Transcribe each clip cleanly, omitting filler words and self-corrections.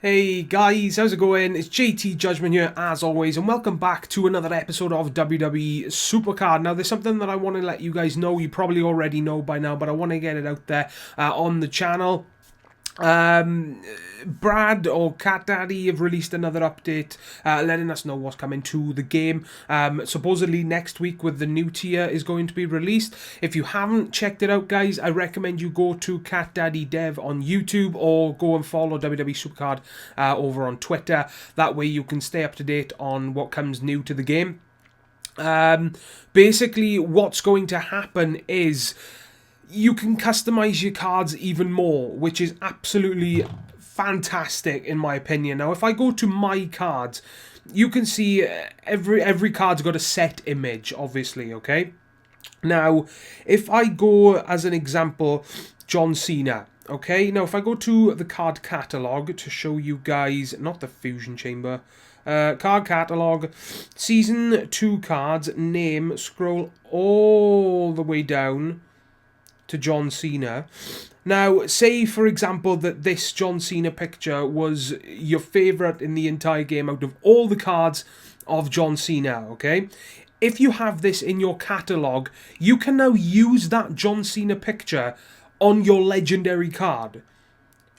Hey guys, how's it going? It's JT Judgment here as always, and welcome back to another episode of WWE Supercard. Now there's something that I want to let you guys know. You probably already know by now, but I want to get it out there on the channel. Brad or Cat Daddy have released another update letting us know what's coming to the game. Supposedly next week with the new tier is going to be released. If you haven't checked it out, guys, I recommend you go to Cat Daddy Dev on YouTube or go and follow WWE Supercard over on Twitter. That way you can stay up to date on what comes new to the game. Basically what's going to happen is you can customize your cards even more, which is absolutely fantastic in my opinion. Now, if I go to my cards, you can see every card's got a set image, obviously, okay? Now, if I go, as an example, John Cena, okay? Now, if I go to the card catalog to show you guys, not the Fusion Chamber, card catalog, Season 2 cards, name, scroll all the way down to John Cena. Now, say for example that this John Cena picture was your favourite in the entire game out of all the cards of John Cena, okay? If you have this in your catalogue, you can now use that John Cena picture on your legendary card.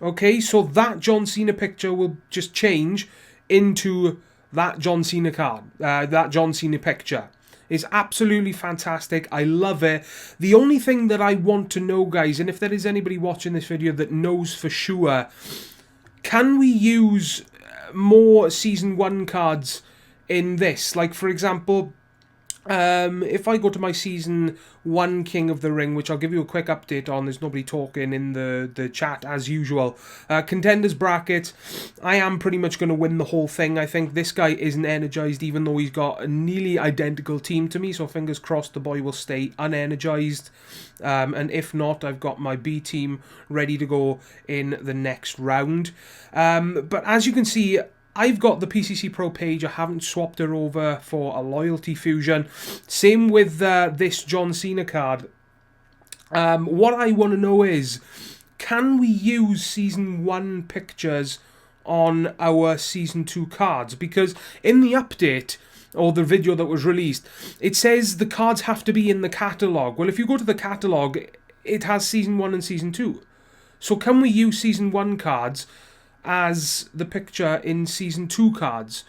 Okay, so that John Cena picture will just change into that John Cena card, that John Cena picture. It's absolutely fantastic. I love it. The only thing that I want to know, guys, and if there is anybody watching this video that knows for sure, can we use more Season 1 cards in this? Like, for example, if I go to my Season 1 King of the Ring, which I'll give you a quick update on, there's nobody talking in the chat as usual. Contenders bracket, I am pretty much going to win the whole thing. I think this guy isn't energized, even though he's got a nearly identical team to me, so fingers crossed the boy will stay unenergized. And if not, I've got my B team ready to go in the next round. But as you can see, I've got the PCC Pro page. I haven't swapped her over for a loyalty fusion. Same with this John Cena card. What I want to know is, can we use Season 1 pictures on our Season 2 cards? Because in the update, or the video that was released, it says the cards have to be in the catalogue. Well, if you go to the catalogue, it has Season 1 and Season 2. So can we use Season 1 cards as the picture in Season 2 cards?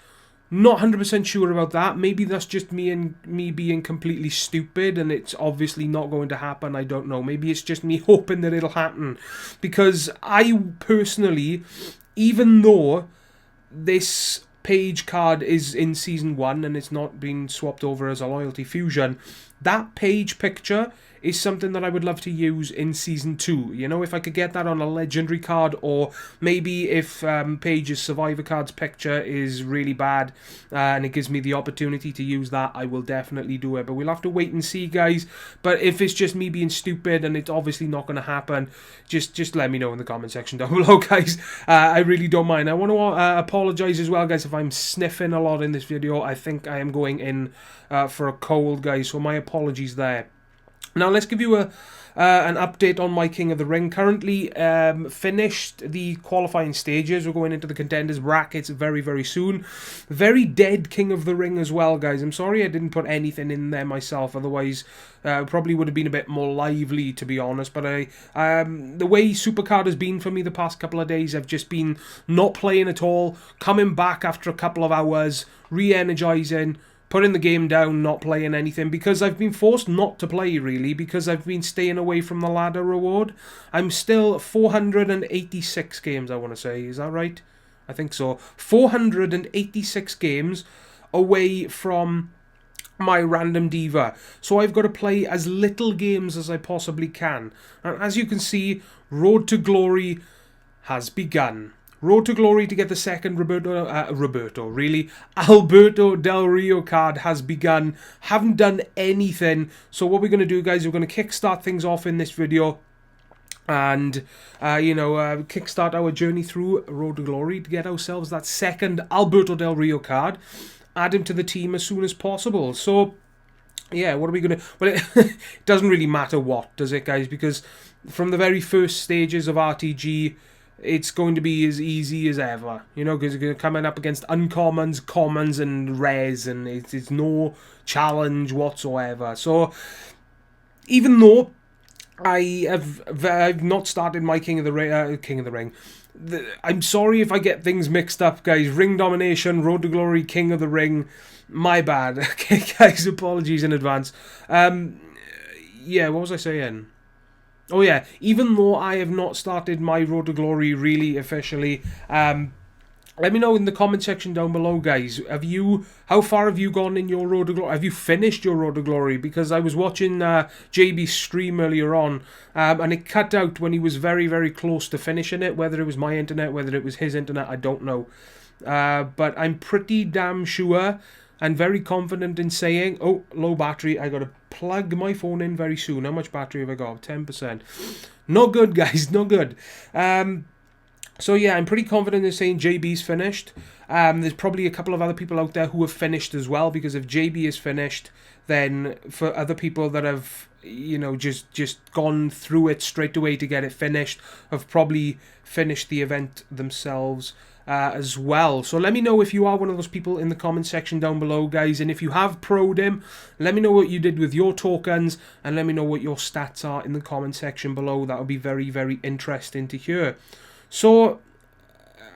Not 100% sure about that. Maybe that's just me being completely stupid and it's obviously not going to happen. I don't know. Maybe it's just me hoping that it'll happen. Because I personally, even though this page card is in Season 1 and it's not been swapped over as a loyalty fusion, that page picture is something that I would love to use in Season 2. You know, if I could get that on a legendary card, or maybe if Paige's Survivor Cards picture is really bad and it gives me the opportunity to use that, I will definitely do it. But we'll have to wait and see, guys. But if it's just me being stupid and it's obviously not going to happen, just let me know in the comment section down below, guys. I really don't mind. I want to apologise as well, guys, if I'm sniffing a lot in this video. I think I am going in for a cold, guys, so my apologies there. Now let's give you an update on my King of the Ring. Currently finished the qualifying stages. We're going into the contenders brackets very, very soon. Very dead King of the Ring as well, guys. I'm sorry I didn't put anything in there myself. Otherwise, probably would have been a bit more lively, to be honest. But the way Supercard has been for me the past couple of days, I've just been not playing at all. Coming back after a couple of hours, re-energizing, putting the game down, not playing anything, because I've been forced not to play, really, because I've been staying away from the ladder reward. I'm still 486 games, I want to say. Is that right? I think so. 486 games away from my random diva. So I've got to play as little games as I possibly can. And as you can see, Road to Glory has begun. Road to Glory to get the second Alberto Del Rio card has begun. Haven't done anything. So what we're going to do, guys, we're going to kickstart things off in this video. And, kickstart our journey through Road to Glory to get ourselves that second Alberto Del Rio card. Add him to the team as soon as possible. So, yeah, what are we going to... Well, it doesn't really matter what, does it, guys? Because from the very first stages of RTG... it's going to be as easy as ever, you know, because you're coming up against uncommons, commons, and rares, and it's no challenge whatsoever. So, even though I've not started my King of the Ring. I'm sorry if I get things mixed up, guys. Ring Domination, Road to Glory, King of the Ring. My bad. Okay, guys, apologies in advance. Yeah, what was I saying? Oh yeah, even though I have not started my Road to Glory really officially, let me know in the comment section down below, guys. How far have you gone in your Road to Glory? Have you finished your Road to Glory? Because I was watching JB's stream earlier on, and it cut out when he was very, very close to finishing it. Whether it was my internet, whether it was his internet, I don't know. But I'm pretty damn sure and very confident in saying, oh, low battery, I got to plug my phone in very soon. How much battery have I got? 10%. Not good, guys, not good. So yeah, I'm pretty confident in saying JB's finished. There's probably a couple of other people out there who have finished as well, because if JB is finished, then for other people that have, you know, just gone through it straight away to get it finished, have probably finished the event themselves as well. So let me know if you are one of those people in the comment section down below, guys, and if you have pro'd him, let me know what you did with your tokens, and let me know what your stats are in the comment section below. That would be very, very interesting to hear. So,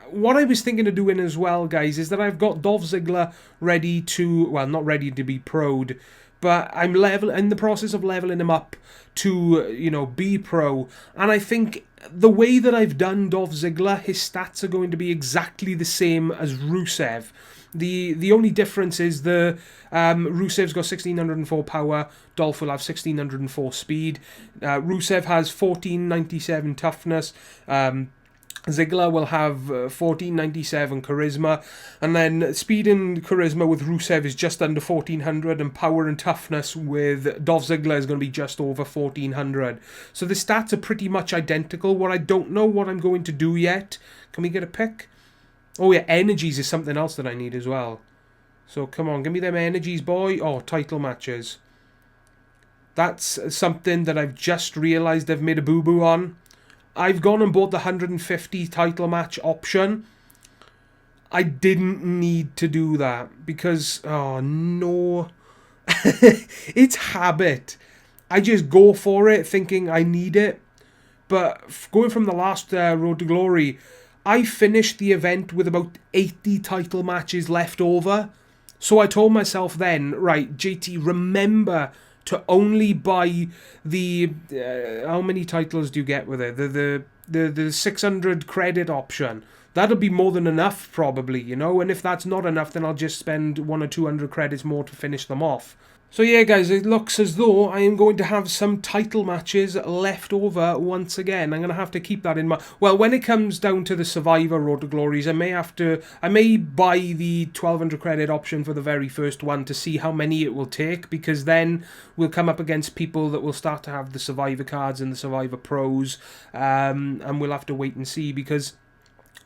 what I was thinking of doing as well, guys, is that I've got Dolph Ziggler ready to, well, not ready to be pro'd, but I'm in the process of leveling him up to, you know, be pro. And I think the way that I've done Dolph Ziggler, his stats are going to be exactly the same as Rusev. The only difference is Rusev's got 1604 power, Dolph will have 1604 speed. Rusev has 1497 toughness. Ziggler will have 1497 charisma, and then speed and charisma with Rusev is just under 1400, and power and toughness with Dolph Ziggler is going to be just over 1400. So the stats are pretty much identical. What I don't know what I'm going to do yet. Can we get a pick? Oh yeah, energies is something else that I need as well. So come on, give me them energies, boy. Oh, title matches. That's something that I've just realised I've made a boo-boo on. I've gone and bought the 150 title match option. I didn't need to do that because, oh no, it's habit. I just go for it thinking I need it. But going from the last Road to Glory, I finished the event with about 80 title matches left over. So I told myself then, right, JT, remember to only buy the how many titles do you get with it? The 600 credit option. That'll be more than enough probably, you know. And if that's not enough, then I'll just spend 100 or 200 credits more to finish them off. So yeah, guys, it looks as though I am going to have some title matches left over once again. I'm going to have to keep that in mind. Well, when it comes down to the Survivor Road to Glories, I may buy the 1200 credit option for the very first one to see how many it will take, because then we'll come up against people that will start to have the Survivor cards and the Survivor Pros, and we'll have to wait and see, because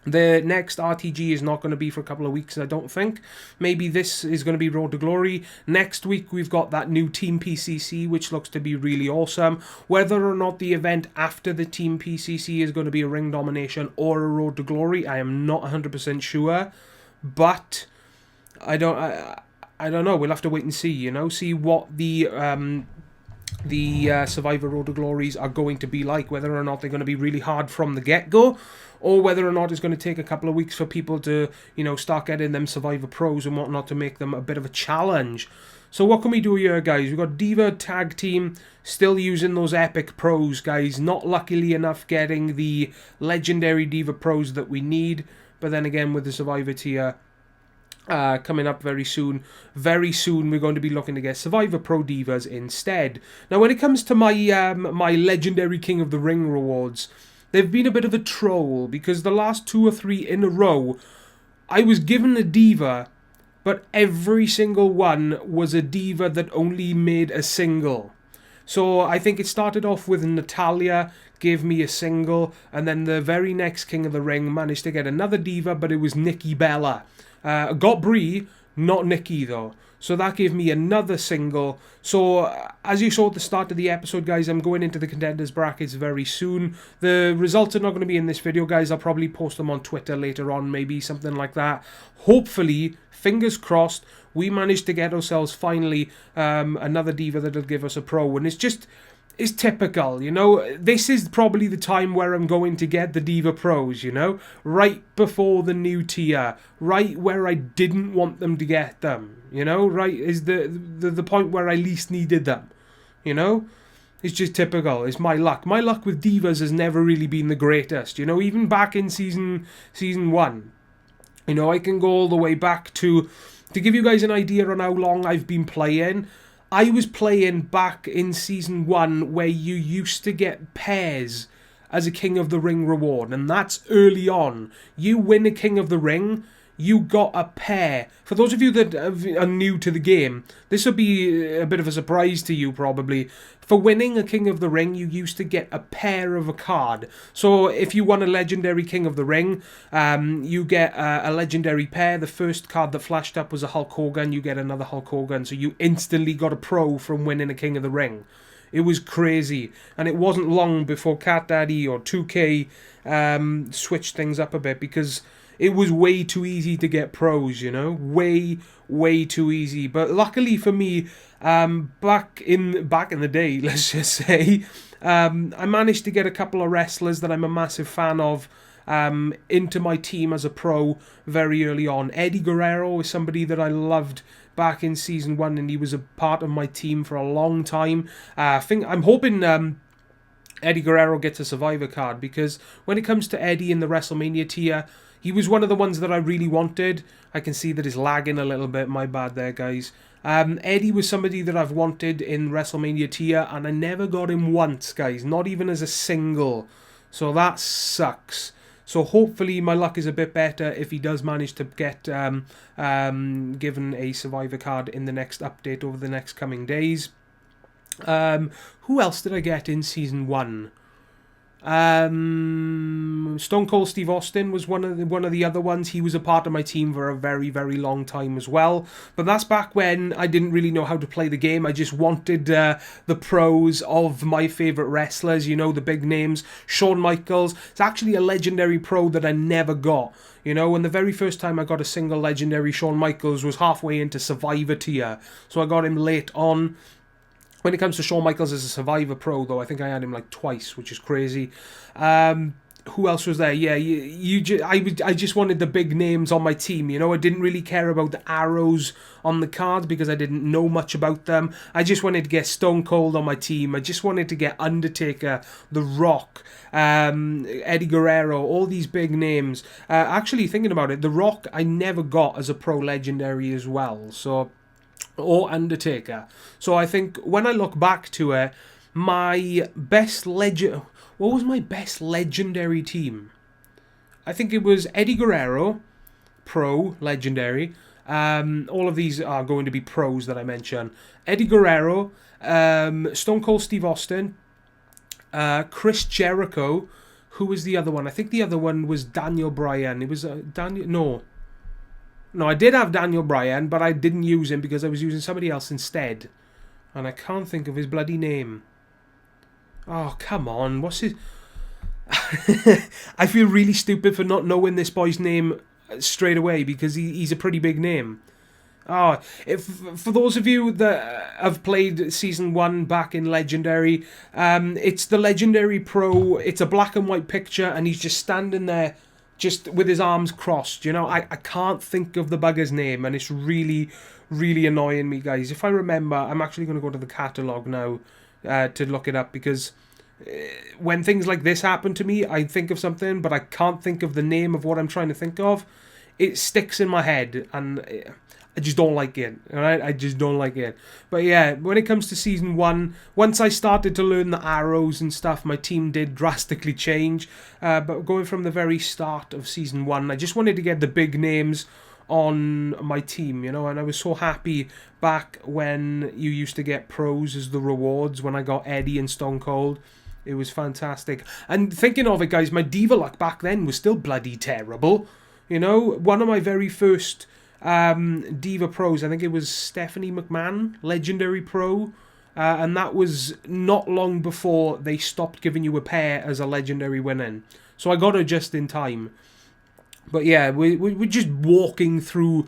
the next RTG is not going to be for a couple of weeks, I don't think. Maybe this is going to be Road to Glory. Next week, we've got that new Team PCC, which looks to be really awesome. Whether or not the event after the Team PCC is going to be a Ring Domination or a Road to Glory, I am not 100% sure. But I don't know. We'll have to wait and see, you know. See what the Survivor Road to Glories are going to be like, whether or not they're going to be really hard from the get-go, or whether or not it's going to take a couple of weeks for people to, you know, start getting them Survivor Pros and whatnot to make them a bit of a challenge. So what can we do here, guys? We've got Diva Tag Team, still using those epic pros, guys. Not luckily enough getting the legendary Diva Pros that we need, but then again with the Survivor tier coming up very soon we're going to be looking to get Survivor Pro Divas instead. Now when it comes to my my legendary King of the Ring rewards, they've been a bit of a troll, because the last 2 or 3 in a row I was given a Diva, but every single one was a Diva that only made a single. So I think it started off with Natalia, gave me a single, and then the very next King of the Ring managed to get another Diva, but it was Nikki Bella. Got Brie, not Nikki though. So that gave me another single. So as you saw at the start of the episode, guys, I'm going into the contenders brackets very soon. The results are not going to be in this video, guys. I'll probably post them on Twitter later on, maybe something like that. Hopefully, fingers crossed, we managed to get ourselves finally another diva that'll give us a pro. And it's typical, you know. This is probably the time where I'm going to get the Diva Pros, you know. Right before the new tier. Right where I didn't want them to get them, you know. Right is the point where I least needed them, you know. It's just typical. It's my luck. My luck with Divas has never really been the greatest, you know. Even back in season 1. You know, I can go all the way back to give you guys an idea on how long I've been playing. I was playing back in season 1 where you used to get pairs as a King of the Ring reward, and that's early on. You win a King of the Ring, you got a pair. For those of you that are new to the game, this will be a bit of a surprise to you probably. For winning a King of the Ring, you used to get a pair of a card. So if you won a legendary King of the Ring, you get a legendary pair. The first card that flashed up was a Hulk Hogan. You get another Hulk Hogan. So you instantly got a pro from winning a King of the Ring. It was crazy. And it wasn't long before Cat Daddy or 2K switched things up a bit, because it was way too easy to get pros, you know? Way too easy. But luckily for me, back in the day, let's just say, I managed to get a couple of wrestlers that I'm a massive fan of into my team as a pro very early on. Eddie Guerrero is somebody that I loved back in season 1, and he was a part of my team for a long time. I'm hoping Eddie Guerrero gets a Survivor card, because when it comes to Eddie in the WrestleMania tier, he was one of the ones that I really wanted. I can see that it's lagging a little bit. My bad there, guys. Eddie was somebody that I've wanted in WrestleMania tier, and I never got him once, guys. Not even as a single. So that sucks. So hopefully my luck is a bit better if he does manage to get given a Survivor card in the next update over the next coming days. Who else did I get in season 1? Stone Cold Steve Austin was one of the other ones. He was a part of my team for a very, very long time as well. But that's back when I didn't really know how to play the game. I just wanted the pros of my favourite wrestlers, you know, the big names. Shawn Michaels. It's actually a legendary pro that I never got. You know, and the very first time I got a single legendary Shawn Michaels was halfway into Survivor tier. So I got him late on. When it comes to Shawn Michaels as a Survivor Pro, though, I think I had him like twice, which is crazy. Who else was there? Yeah, I just wanted the big names on my team, you know. I didn't really care about the arrows on the cards because I didn't know much about them. I just wanted to get Stone Cold on my team. I just wanted to get Undertaker, The Rock, Eddie Guerrero, all these big names. Actually, thinking about it, The Rock I never got as a Pro Legendary as well, so... or Undertaker. So I think when I look back to it, my best what was my best legendary team? I think it was Eddie Guerrero, Pro, Legendary. All of these are going to be pros that I mentioned. Eddie Guerrero, Stone Cold Steve Austin, Chris Jericho. Who was the other one? I think the other one was Daniel Bryan. It was Daniel... No, I did have Daniel Bryan, but I didn't use him because I was using somebody else instead. And I can't think of his bloody name. Oh, come on. What's his... I feel really stupid for not knowing this boy's name straight away because he's a pretty big name. Oh, for those of you that have played Season 1 back in Legendary, it's the Legendary Pro. It's a black and white picture and he's just standing there just with his arms crossed, you know. I can't think of the bugger's name, and it's really, really annoying me, guys. If I remember, I'm actually going to go to the catalogue now to look it up, because when things like this happen to me, I think of something, but I can't think of the name of what I'm trying to think of. It sticks in my head, and I just don't like it, alright? I just don't like it. But yeah, when it comes to Season 1, once I started to learn the arrows and stuff, my team did drastically change. But going from the very start of Season 1, I just wanted to get the big names on my team, you know, and I was so happy back when you used to get pros as the rewards when I got Eddie and Stone Cold. It was fantastic. And thinking of it, guys, my Diva luck back then was still bloody terrible. You know, one of my very first Diva Pros. I think it was Stephanie McMahon, Legendary Pro. And that was not long before they stopped giving you a pair as a Legendary winning. So I got her just in time. But yeah, we're just walking through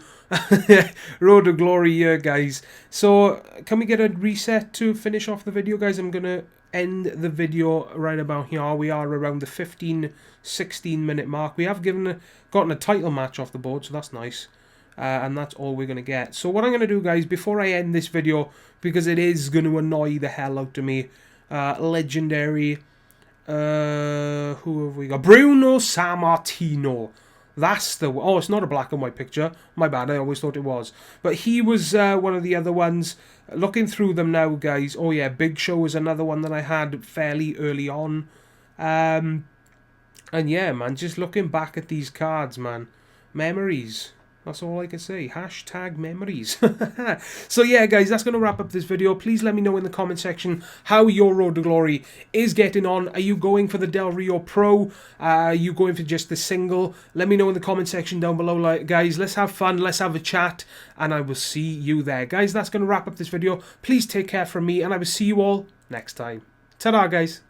Road to Glory here, guys. So can we get a reset to finish off the video, guys? I'm going to end the video right about here. We are around the 15-16 minute mark. We have gotten a title match off the board, so that's nice. And that's all we're going to get. So what I'm going to do, guys, before I end this video, because it is going to annoy the hell out of me, Legendary, who have we got? Bruno Sammartino. That's the... Oh, it's not a black and white picture. My bad, I always thought it was. But he was one of the other ones. Looking through them now, guys. Oh, yeah, Big Show was another one that I had fairly early on. And yeah, man, just looking back at these cards, man. Memories. That's all I can say. Hashtag memories. So yeah, guys, that's going to wrap up this video. Please let me know in the comment section how your Road to Glory is getting on. Are you going for the Del Rio Pro? Are you going for just the single? Let me know in the comment section down below, guys. Let's have fun. Let's have a chat. And I will see you there. Guys, that's going to wrap up this video. Please take care from me. And I will see you all next time. Ta-da, guys.